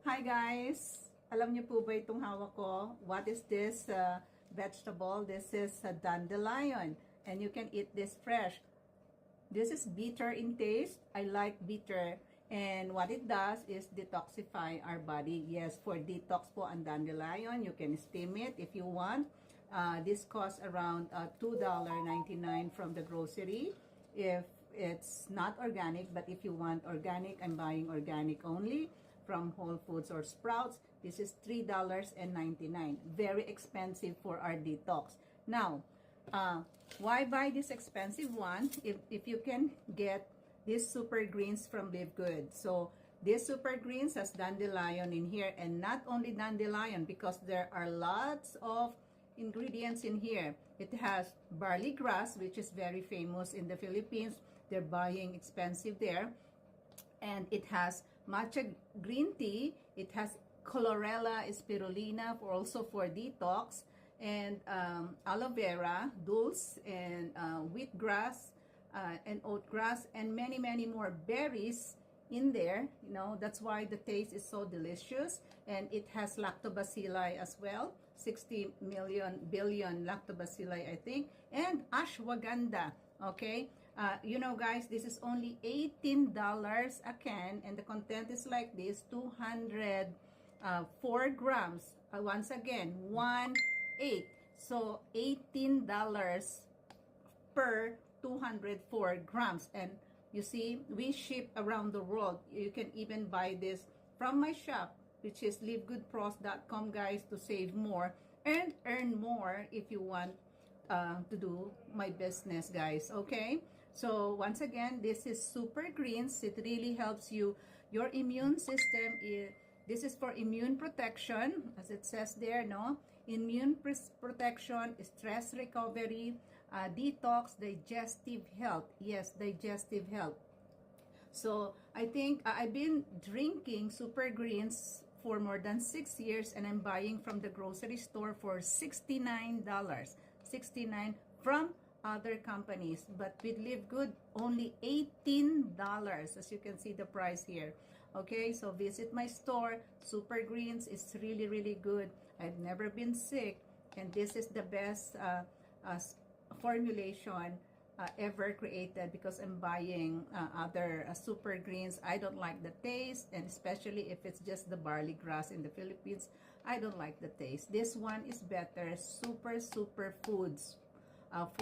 Hi guys! Alam niyo po ba itong hawak ko? What is this vegetable? This is dandelion and you can eat this fresh. This is bitter in taste. I like bitter and what it does is detoxify our body. Yes, for detox po ang dandelion. You can steam it if you want. This costs around $2.99 from the grocery. If it's not organic, but if you want organic, I'm buying organic only from Whole Foods or Sprouts. This is $3.99. Very expensive for our detox. Now, why buy this expensive one if you can get these super greens from Live Good? So this super greens has dandelion in here, and not only dandelion, because there are lots of ingredients in here. It has barley grass, which is very famous in the Philippines. They're buying expensive there. And it has matcha green tea. It has chlorella spirulina also for detox, and aloe vera, dulse, and wheatgrass, and oatgrass, and many more berries in there. You know, that's why the taste is so delicious. And it has lactobacilli as well, 60 billion lactobacilli, I think, and ashwagandha. Okay, you know guys, this is only $18 a can, and the content is like this: 204 grams. Once again, 1/8, so $18 per 204 grams. And you see, we ship around the world. You can even buy this from my shop, which is livegoodpros.com, guys, to save more and earn more if you want to do my business, guys. Okay, so once again, this is super greens. It really helps you, your immune system. This is for immune protection, as it says there, no? Immune protection, stress recovery, detox, digestive health. Yes, digestive health. So I think I've been drinking super greens for more than 6 years, and I'm buying from the grocery store for $69. $69 from other companies, but with Live Good, only $18, as you can see the price here. Okay, so visit my store. Super Greens is really good. I've never been sick, and this is the best formulation ever created, because I'm buying other Super Greens. I don't like the taste, and especially if it's just the barley grass in the Philippines, I don't like the taste. This one is better. Super foods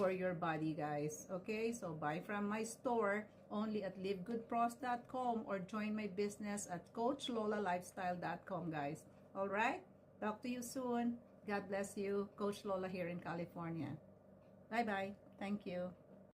for your body, guys. Okay, so buy from my store only at livegoodpros.com, or join my business at coachlolalifestyle.com, guys. All right, talk to you soon. God bless you. Coach Lola here in California. Bye bye. Thank you.